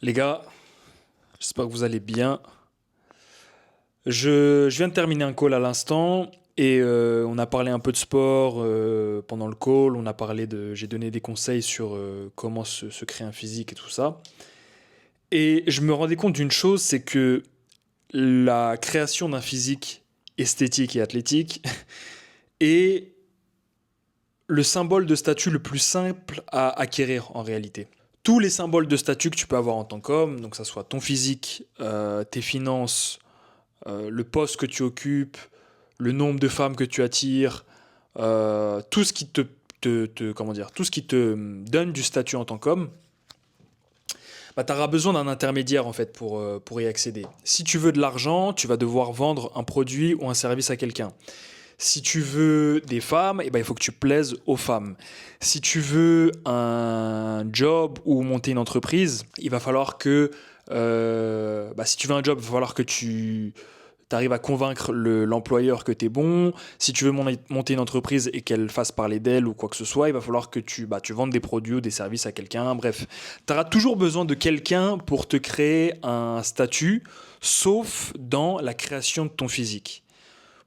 Les gars, j'espère que vous allez bien. Je viens de terminer un call à l'instant et on a parlé un peu de sport pendant le call. J'ai donné des conseils sur comment se créer un physique et tout ça. Et je me rendais compte d'une chose, c'est que la création d'un physique esthétique et athlétique est le symbole de statut le plus simple à acquérir en réalité. Tous les symboles de statut que tu peux avoir en tant qu'homme, donc ça soit ton physique, tes finances, le poste que tu occupes, le nombre de femmes que tu attires, tout ce qui comment dire, tout ce qui te donne du statut en tant qu'homme, bah, tu auras besoin d'un intermédiaire en fait pour y accéder. Si tu veux de l'argent, tu vas devoir vendre un produit ou un service à quelqu'un. Si tu veux des femmes, eh ben, il faut que tu plaises aux femmes. Si tu veux un job ou monter une entreprise, il va falloir que, si tu veux un job, il va falloir que tu arrives à convaincre l'employeur que tu es bon. Si tu veux monter une entreprise et qu'elle fasse parler d'elle ou quoi que ce soit, il va falloir que tu vendes des produits ou des services à quelqu'un. Bref, tu auras toujours besoin de quelqu'un pour te créer un statut, sauf dans la création de ton physique.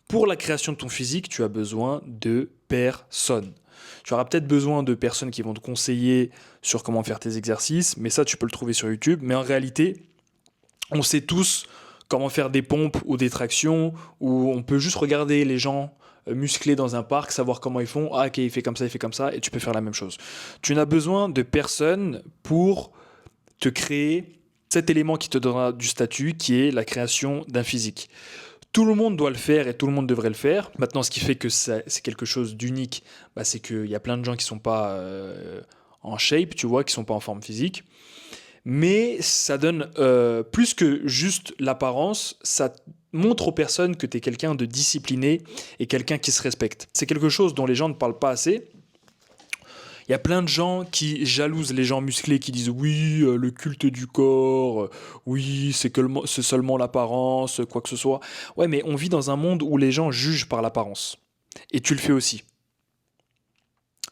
Pour la création de ton physique, tu as besoin de personnes. Tu auras peut-être besoin de personnes qui vont te conseiller sur comment faire tes exercices, mais ça, tu peux le trouver sur YouTube. Mais en réalité, on sait tous comment faire des pompes ou des tractions, ou on peut juste regarder les gens musclés dans un parc, savoir comment ils font. Ah, ok, il fait comme ça, il fait comme ça, et tu peux faire la même chose. Tu n'as besoin de personne pour te créer cet élément qui te donnera du statut, qui est la création d'un physique. Tout le monde doit le faire et tout le monde devrait le faire. Maintenant, ce qui fait que c'est quelque chose d'unique, bah, c'est qu'il y a plein de gens qui ne sont pas en shape, tu vois, qui ne sont pas en forme physique. Mais ça donne plus que juste l'apparence, ça montre aux personnes que tu es quelqu'un de discipliné et quelqu'un qui se respecte. C'est quelque chose dont les gens ne parlent pas assez. Il y a plein de gens qui jalousent les gens musclés, qui disent oui, le culte du corps, oui, c'est seulement l'apparence, quoi que ce soit. Ouais, mais on vit dans un monde où les gens jugent par l'apparence. Et tu le fais aussi.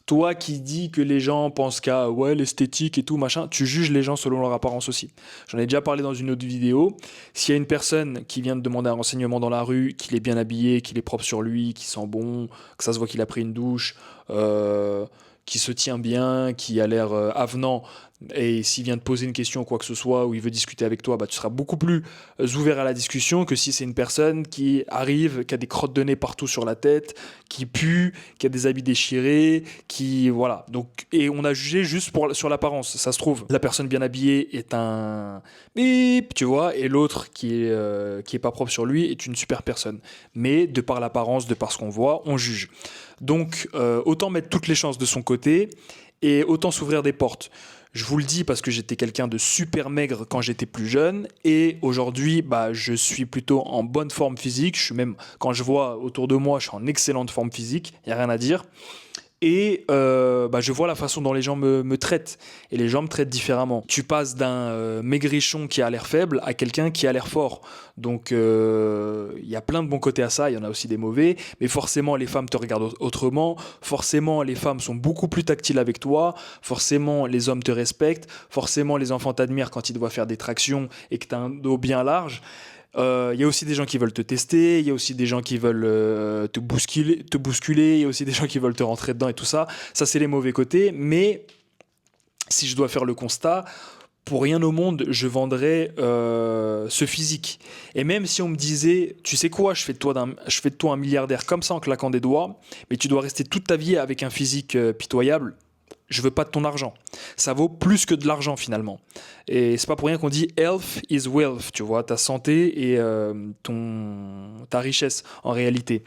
Toi qui dis que les gens pensent qu'à ouais, l'esthétique et tout, machin, tu juges les gens selon leur apparence aussi. J'en ai déjà parlé dans une autre vidéo. S'il y a une personne qui vient te demander un renseignement dans la rue, qu'il est bien habillé, qu'il est propre sur lui, qu'il sent bon, que ça se voit qu'il a pris une douche, qui se tient bien, qui a l'air avenant, et s'il vient te poser une question ou quoi que ce soit, ou il veut discuter avec toi, bah, tu seras beaucoup plus ouvert à la discussion que si c'est une personne qui arrive, qui a des crottes de nez partout sur la tête, qui pue, qui a des habits déchirés, qui voilà. Donc, et on a jugé juste sur l'apparence. Ça se trouve, la personne bien habillée est un bip, tu vois, et l'autre qui est pas propre sur lui est une super personne. Mais de par l'apparence, de par ce qu'on voit, on juge. Donc, autant mettre toutes les chances de son côté et autant s'ouvrir des portes. Je vous le dis parce que j'étais quelqu'un de super maigre quand j'étais plus jeune et aujourd'hui, bah, je suis plutôt en bonne forme physique. Je suis même, quand je vois autour de moi, je suis en excellente forme physique, il n'y a rien à dire. Et je vois la façon dont les gens me traitent. Et les gens me traitent différemment. Tu passes d'un maigrichon qui a l'air faible à quelqu'un qui a l'air fort. Donc il y a plein de bons côtés à ça, il y en a aussi des mauvais. Mais forcément, les femmes te regardent autrement. Forcément, les femmes sont beaucoup plus tactiles avec toi. Forcément, les hommes te respectent. Forcément, les enfants t'admirent quand ils doivent faire des tractions et que tu as un dos bien large. Il y a aussi des gens qui veulent te tester, il y a aussi des gens qui veulent te bousculer, il y a aussi des gens qui veulent te rentrer dedans et tout ça. Ça, c'est les mauvais côtés. Mais si je dois faire le constat, pour rien au monde, je vendrais ce physique. Et même si on me disait, tu sais quoi, je fais de toi un milliardaire comme ça en claquant des doigts, mais tu dois rester toute ta vie avec un physique pitoyable. Je veux pas de ton argent. Ça vaut plus que de l'argent finalement. Et c'est pas pour rien qu'on dit health is wealth, tu vois, ta santé et ta richesse en réalité.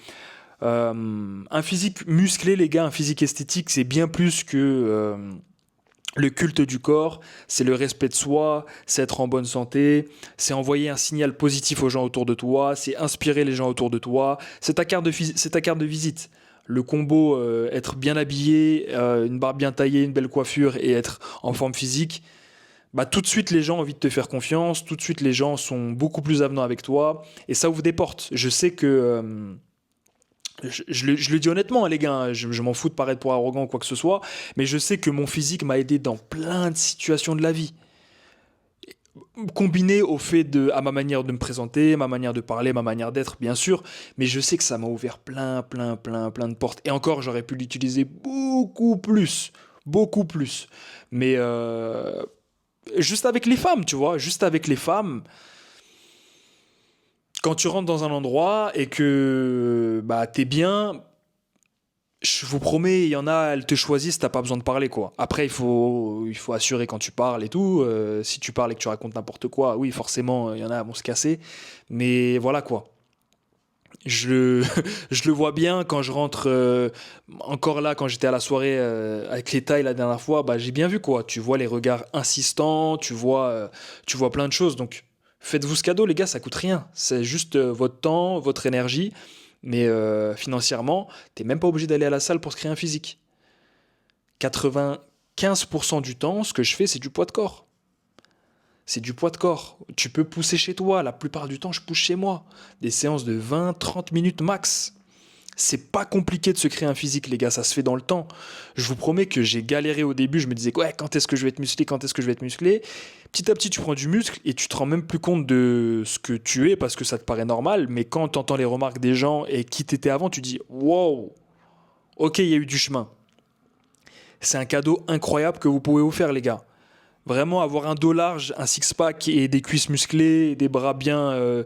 Un physique musclé, les gars, un physique esthétique, c'est bien plus que le culte du corps, c'est le respect de soi, c'est être en bonne santé, c'est envoyer un signal positif aux gens autour de toi, c'est inspirer les gens autour de toi, c'est ta carte de visite. Le combo être bien habillé, une barbe bien taillée, une belle coiffure et être en forme physique, bah tout de suite les gens ont envie de te faire confiance, tout de suite les gens sont beaucoup plus avenants avec toi et ça ouvre des portes. Je sais que je le dis honnêtement, hein, les gars, hein, je m'en fous de paraître pour arrogant ou quoi que ce soit, mais je sais que mon physique m'a aidé dans plein de situations de la vie. Combiné au fait à ma manière de me présenter, ma manière de parler, ma manière d'être, bien sûr, mais je sais que ça m'a ouvert plein de portes. Et encore, j'aurais pu l'utiliser beaucoup plus. Mais juste avec les femmes, tu vois, juste avec les femmes, quand tu rentres dans un endroit et que bah t'es bien, je vous promets, il y en a, elles te choisissent, t'as pas besoin de parler, quoi. Après, il faut assurer quand tu parles et tout. Si tu parles et que tu racontes n'importe quoi, oui, forcément, il y en a, elles vont se casser. Mais voilà, quoi. Je, je le vois bien quand je rentre, encore là, quand j'étais à la soirée avec les Thaïs la dernière fois, bah, j'ai bien vu, quoi. Tu vois les regards insistants, tu vois plein de choses. Donc, faites-vous ce cadeau, les gars, ça coûte rien. C'est juste votre temps, votre énergie. Mais financièrement, t'es même pas obligé d'aller à la salle pour se créer un physique. 95% du temps, ce que je fais, c'est du poids de corps. C'est du poids de corps. Tu peux pousser chez toi. La plupart du temps, je pousse chez moi. Des séances de 20-30 minutes max. C'est pas compliqué de se créer un physique, les gars. Ça se fait dans le temps. Je vous promets que j'ai galéré au début. Je me disais, ouais, quand est-ce que je vais être musclé? Quand est-ce que je vais être musclé? Petit à petit, tu prends du muscle et tu te rends même plus compte de ce que tu es parce que ça te paraît normal. Mais quand tu entends les remarques des gens et qui t'étais avant, tu dis, wow, ok, il y a eu du chemin. C'est un cadeau incroyable que vous pouvez vous faire, les gars. Vraiment avoir un dos large, un six-pack et des cuisses musclées, et des bras bien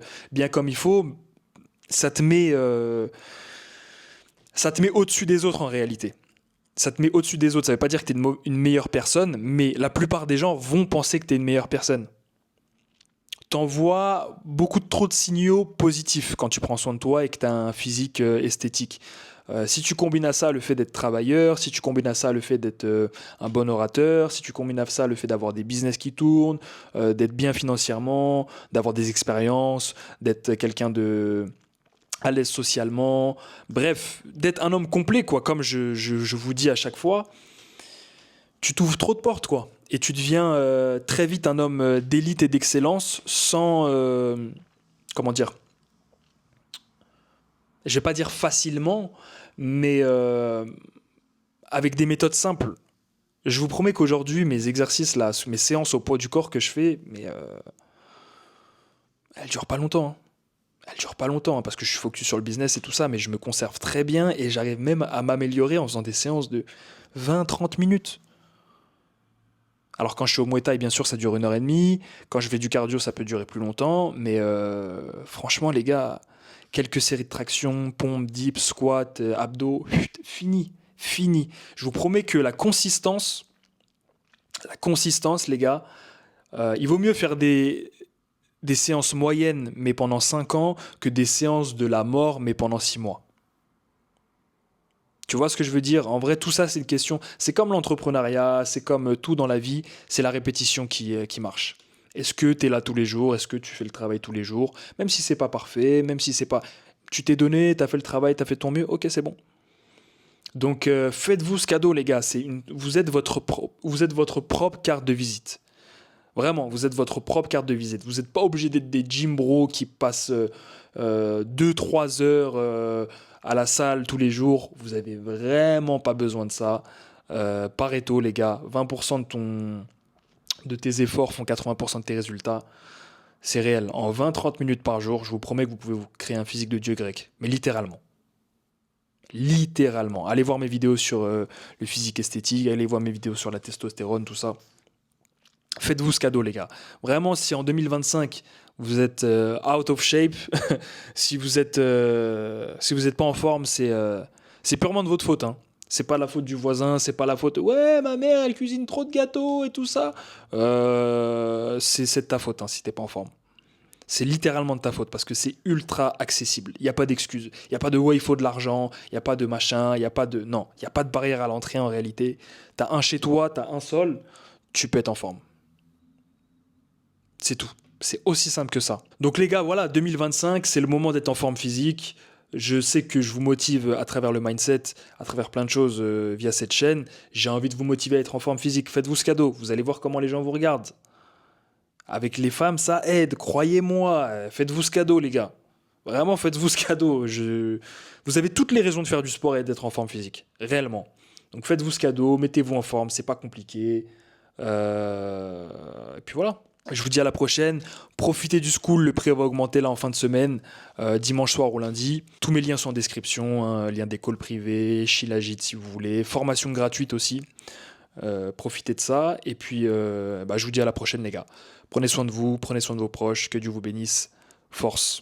comme il faut, ça te met, ça te met au-dessus des autres en réalité. Ça te met au-dessus des autres. Ça veut pas dire que tu es une meilleure personne, mais la plupart des gens vont penser que tu es une meilleure personne. T'envoies beaucoup trop de signaux positifs quand tu prends soin de toi et que tu as un physique esthétique. Si tu combines à ça le fait d'être travailleur, si tu combines à ça le fait d'être un bon orateur, si tu combines à ça le fait d'avoir des business qui tournent, d'être bien financièrement, d'avoir des expériences, d'être quelqu'un de à l'aise socialement, bref, d'être un homme complet, quoi, comme je vous dis à chaque fois, tu t'ouvres trop de portes, quoi. Et tu deviens très vite un homme d'élite et d'excellence sans, comment dire, je vais pas dire facilement, mais avec des méthodes simples. Je vous promets qu'aujourd'hui, mes exercices, là, mes séances au poids du corps que je fais, mais elles durent pas longtemps, hein. Elles durent pas longtemps hein, parce que je suis focus sur le business et tout ça, mais je me conserve très bien et j'arrive même à m'améliorer en faisant des séances de 20-30 minutes. Alors quand je suis au Muay Thai, bien sûr, ça dure 1 heure et demie. Quand je fais du cardio, ça peut durer plus longtemps. Mais franchement, les gars, quelques séries de traction, pompes, dips, squats, abdos, fini. Fini. Je vous promets que la consistance, les gars, il vaut mieux faire des séances moyennes, mais pendant 5 ans, que des séances de la mort, mais pendant 6 mois. Tu vois ce que je veux dire? En vrai, tout ça, c'est une question. C'est comme l'entrepreneuriat, c'est comme tout dans la vie, c'est la répétition qui marche. Est-ce que tu es là tous les jours? Est-ce que tu fais le travail tous les jours? Même si c'est pas parfait, même si c'est pas. Tu t'es donné, tu as fait le travail, tu as fait ton mieux, ok, c'est bon. Donc faites-vous ce cadeau, les gars. Vous êtes votre propre carte de visite. Vraiment, vous êtes votre propre carte de visite. Vous n'êtes pas obligé d'être des gym bros qui passent 2-3 heures à la salle tous les jours. Vous avez vraiment pas besoin de ça. Pareto, les gars, 20% de tes efforts font 80% de tes résultats. C'est réel. En 20-30 minutes par jour, je vous promets que vous pouvez vous créer un physique de dieu grec. Mais littéralement. Littéralement. Allez voir mes vidéos sur le physique esthétique, allez voir mes vidéos sur la testostérone, tout ça. Faites-vous ce cadeau, les gars. Vraiment, si en 2025, vous êtes out of shape, si vous êtes pas en forme, c'est purement de votre faute, hein. C'est pas la faute du voisin, c'est pas la faute. Ouais, ma mère, elle cuisine trop de gâteaux et tout ça. C'est de ta faute, hein, si t'es pas en forme. C'est littéralement de ta faute parce que c'est ultra accessible. Il n'y a pas d'excuse. Il n'y a pas de ouais, il faut de l'argent. Il n'y a pas de machin. Il n'y a pas de. Non, il n'y a pas de barrière à l'entrée en réalité. T'as un chez toi, t'as un sol, tu peux être en forme. C'est tout. C'est aussi simple que ça. Donc les gars, voilà, 2025, c'est le moment d'être en forme physique. Je sais que je vous motive à travers le mindset, à travers plein de choses via cette chaîne. J'ai envie de vous motiver à être en forme physique. Faites-vous ce cadeau. Vous allez voir comment les gens vous regardent. Avec les femmes, ça aide, croyez-moi. Faites-vous ce cadeau, les gars. Vraiment, faites-vous ce cadeau. Vous avez toutes les raisons de faire du sport et d'être en forme physique. Réellement. Donc faites-vous ce cadeau, mettez-vous en forme, c'est pas compliqué. Et puis voilà. Je vous dis à la prochaine. Profitez du school, le prix va augmenter là en fin de semaine, dimanche soir ou lundi. Tous mes liens sont en description, hein, lien des calls privés, Shilajit si vous voulez, formation gratuite aussi. Profitez de ça. Et puis, je vous dis à la prochaine les gars. Prenez soin de vous, prenez soin de vos proches, que Dieu vous bénisse. Force.